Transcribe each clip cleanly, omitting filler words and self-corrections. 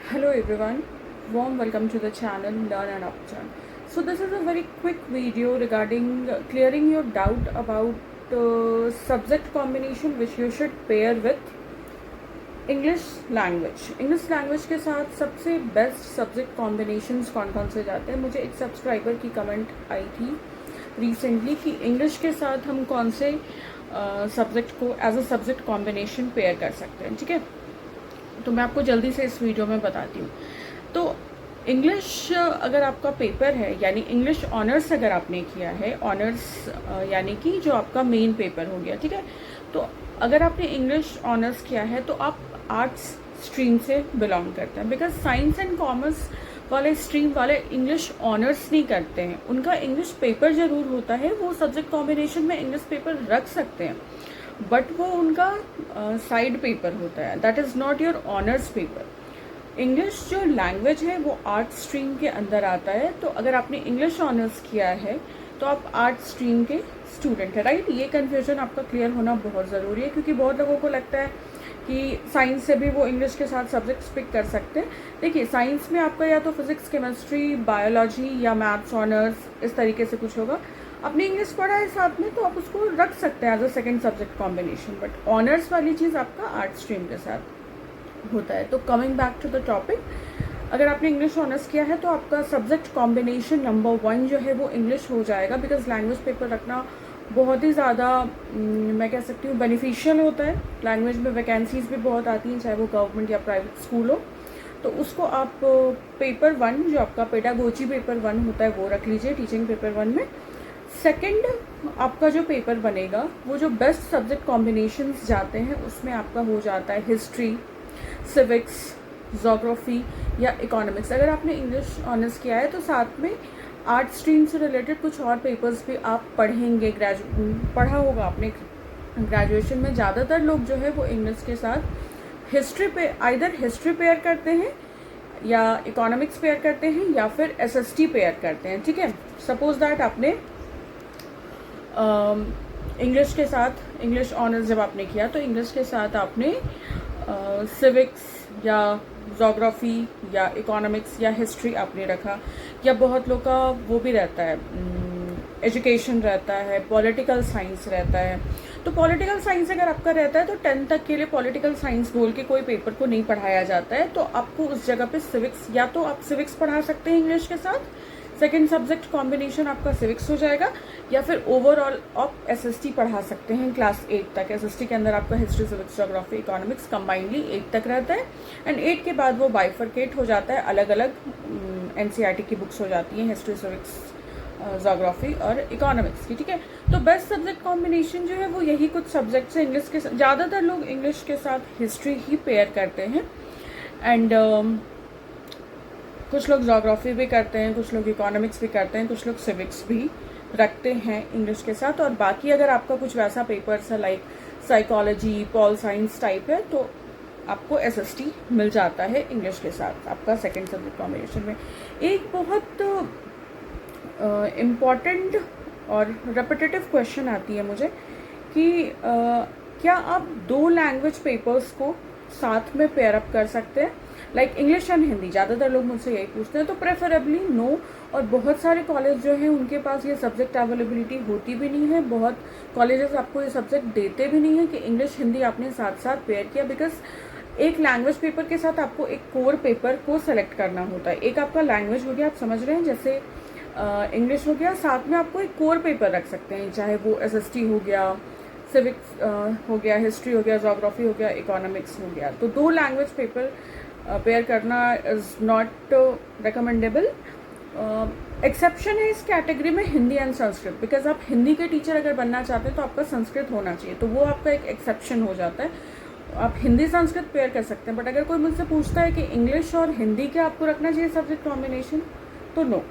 Hello everyone, warm welcome to the channel Learn and Upturn. So this is a very quick video regarding clearing your doubt about subject combination which you should pair with English language के साथ सबसे best subject combinations कौन कौन से जाते हैं। मुझे एक सब्सक्राइबर की कमेंट आई थी रिसेंटली कि इंग्लिश के साथ हम कौन से सब्जेक्ट को as a subject combination pair कर सकते हैं। ठीक है, तो मैं आपको जल्दी से इस वीडियो में बताती हूँ। तो इंग्लिश अगर आपका पेपर है, यानी इंग्लिश ऑनर्स अगर आपने किया है, ऑनर्स यानी कि जो आपका मेन पेपर हो गया, ठीक है। तो अगर आपने इंग्लिश ऑनर्स किया है तो आप आर्ट्स स्ट्रीम से बिलोंग करते हैं, बिकॉज साइंस एंड कॉमर्स वाले स्ट्रीम वाले इंग्लिश ऑनर्स नहीं करते हैं। उनका इंग्लिश पेपर जरूर होता है, वो सब्जेक्ट कॉम्बिनेशन में इंग्लिश पेपर रख सकते हैं, बट वो उनका साइड पेपर होता है, that is not your honours paper. English जो लैंग्वेज है वो आर्ट स्ट्रीम के अंदर आता है। तो अगर आपने इंग्लिश ऑनर्स किया है तो आप आर्ट स्ट्रीम के स्टूडेंट है, राइट। ये कन्फ्यूजन आपका क्लियर होना बहुत ज़रूरी है, क्योंकि बहुत लोगों को लगता है कि साइंस से भी वो इंग्लिश के साथ सब्जेक्ट्स पिक कर सकते हैं। देखिए, साइंस में आपका या तो फिजिक्स, केमिस्ट्री, बायोलॉजी या मैथ्स ऑनर्स इस तरीके से कुछ होगा। आपने इंग्लिश पढ़ा है साथ में तो आप उसको रख सकते हैं as a second subject combination, but honours वाली चीज़ आपका आर्ट स्ट्रीम के साथ होता है। तो coming back to the topic, अगर आपने इंग्लिश ऑनर्स किया है तो आपका सब्जेक्ट कॉम्बिनेशन नंबर 1 जो है वो इंग्लिश हो जाएगा, बिकॉज लैंग्वेज पेपर रखना बहुत ही ज़्यादा मैं कह सकती हूँ बेनिफिशियल होता है। लैंग्वेज में वैकेंसीज भी बहुत आती हैं, चाहे वो गवर्नमेंट या प्राइवेट स्कूल हो। तो उसको आप पेपर 1 जो आपका पेडागोजी पेपर 1 होता है वो रख लीजिए टीचिंग पेपर 1 में। सेकंड आपका जो पेपर बनेगा वो जो बेस्ट सब्जेक्ट कॉम्बिनेशंस जाते हैं उसमें आपका हो जाता है हिस्ट्री, सिविक्स, जोग्राफी या इकोनॉमिक्स। अगर आपने इंग्लिश ऑनर्स किया है तो साथ में आर्ट स्ट्रीम से रिलेटेड कुछ और पेपर्स भी आप पढ़ेंगे, पढ़ा होगा आपने ग्रेजुएशन में। ज़्यादातर लोग जो है वो इंग्लिश के साथ हिस्ट्री पे आइदर हिस्ट्री पेयर करते हैं या इकोनॉमिक्स पेयर करते हैं या फिर एसएसटी पेयर करते हैं। ठीक है, सपोज दैट आपने इंग्लिश के साथ इंग्लिश ऑनर्स जब आपने किया तो इंग्लिश के साथ आपने सिविक्स या जोग्राफी या इकोनॉमिक्स या हिस्ट्री आपने रखा, या बहुत लोग का वो भी रहता है, एजुकेशन रहता है, पॉलिटिकल साइंस रहता है। तो पॉलिटिकल साइंस अगर आपका रहता है तो 10 तक के लिए पॉलिटिकल साइंस बोल के कोई पेपर को नहीं पढ़ाया जाता है, तो आपको उस जगह पे सिविक्स, या तो आप सिविक्स पढ़ा सकते हैं इंग्लिश के साथ, सेकेंड सब्जेक्ट कॉम्बिनेशन आपका सिविक्स हो जाएगा, या फिर ओवरऑल आप एसएसटी पढ़ा सकते हैं क्लास 8 तक। एसएसटी के अंदर आपका history, civics, geography, economics combinedly 8 तक रहता है, एंड 8 के बाद वो बाइफरकेट हो जाता है, अलग अलग एनसीईआरटी की बुक्स हो जाती हैं हिस्ट्री, सिविक्स, जोग्राफी और इकोनॉमिक्स की। ठीक है, तो बेस्ट सब्जेक्ट कॉम्बिनेशन जो है वो यही कुछ सब्जेक्ट्स है इंग्लिश के साथ। ज़्यादातर लोग इंग्लिश के साथ हिस्ट्री ही पेयर करते हैं, एंड कुछ लोग जोग्राफी भी करते हैं, कुछ लोग इकोनॉमिक्स भी करते हैं, कुछ लोग सिविक्स भी रखते हैं इंग्लिश के साथ। और बाकी अगर आपका कुछ वैसा पेपर्स है like psychology, pol science type है, तो आपको एसएसटी मिल जाता है इंग्लिश के साथ आपका सेकेंड सब्जेक्ट कॉम्बिनेशन में। एक बहुत इम्पॉर्टेंट और रेपिटेटिव क्वेश्चन आती है मुझे कि क्या आप 2 लैंग्वेज पेपर्स को साथ में पेयर अप कर सकते हैं, लाइक इंग्लिश एंड हिंदी। ज़्यादातर लोग मुझसे यही पूछते हैं, तो प्रेफरेबली नो। और बहुत सारे कॉलेज जो हैं उनके पास ये सब्जेक्ट अवेलेबिलिटी होती भी नहीं है, बहुत कॉलेजेस आपको ये सब्जेक्ट देते भी नहीं है कि इंग्लिश हिंदी आपने साथ साथ पेयर किया, बिकॉज एक लैंग्वेज पेपर के साथ आपको एक कोर पेपर को सेलेक्ट करना होता है। एक आपका लैंग्वेज हो गया, आप समझ रहे हैं, जैसे इंग्लिश हो गया, साथ में आपको एक कोर पेपर रख सकते हैं, चाहे वो एसएसटी हो गया, सिविक्स हो गया, हिस्ट्री हो गया, जोग्राफी हो गया, इकोनॉमिक्स हो गया। तो 2 लैंग्वेज पेपर पेयर करना इज़ नॉट रिकमेंडेबल। एक्सेप्शन है इस कैटेगरी में हिंदी एंड संस्कृत, बिकॉज आप हिंदी के टीचर अगर बनना चाहते हैं तो आपका संस्कृत होना चाहिए, तो वो आपका एक एक्सेप्शन हो जाता है। आप हिंदी संस्कृत पेयर कर सकते हैं, बट अगर कोई मुझसे पूछता है कि इंग्लिश और हिंदी के आपको रखना चाहिए सब्जेक्ट कॉम्बिनेशन, तो नो,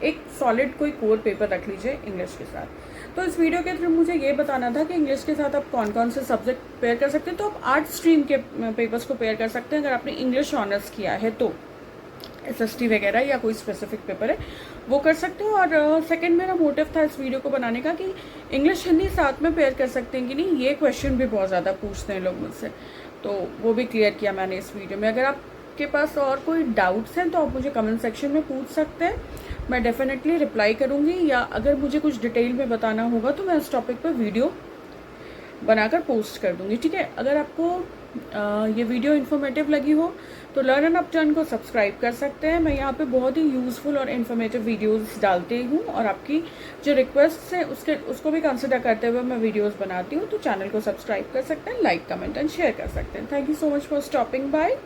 एक सॉलिड कोई कोर पेपर रख लीजिए इंग्लिश के साथ। तो इस वीडियो के थ्रू मुझे ये बताना था कि इंग्लिश के साथ आप कौन कौन से सब्जेक्ट पेयर कर सकते हैं। तो आप आर्ट स्ट्रीम के पेपर्स को पेयर कर सकते हैं अगर आपने इंग्लिश ऑनर्स किया है, तो एसएसटी वगैरह या कोई स्पेसिफिक पेपर है वो कर सकते हो। और सेकंड मेरा मोटिव था इस वीडियो को बनाने का कि इंग्लिश हिंदी साथ में पेयर कर सकते हैं कि नहीं, ये क्वेश्चन भी बहुत ज़्यादा पूछते हैं लोग मुझसे, तो वो भी क्लियर किया मैंने इस वीडियो में। अगर आप आपके पास और कोई डाउट्स हैं तो आप मुझे कमेंट सेक्शन में पूछ सकते हैं, मैं डेफिनेटली रिप्लाई करूँगी, या अगर मुझे कुछ डिटेल में बताना होगा तो मैं उस टॉपिक पर वीडियो बनाकर पोस्ट कर दूँगी, ठीक है। अगर आपको ये वीडियो इन्फॉर्मेटिव लगी हो तो लर्न एंड अपटर्न को सब्सक्राइब कर सकते हैं। मैं यहाँ पे बहुत ही यूज़फुल और इन्फॉर्मेटिव वीडियोस डालती हूँ, और आपकी जो रिक्वेस्ट है उसको भी कंसिडर करते हुए मैं वीडियोस बनाती हूँ। तो चैनल को सब्सक्राइब कर सकते हैं, लाइक कमेंट एंड शेयर कर सकते हैं। Thank you so much for stopping by.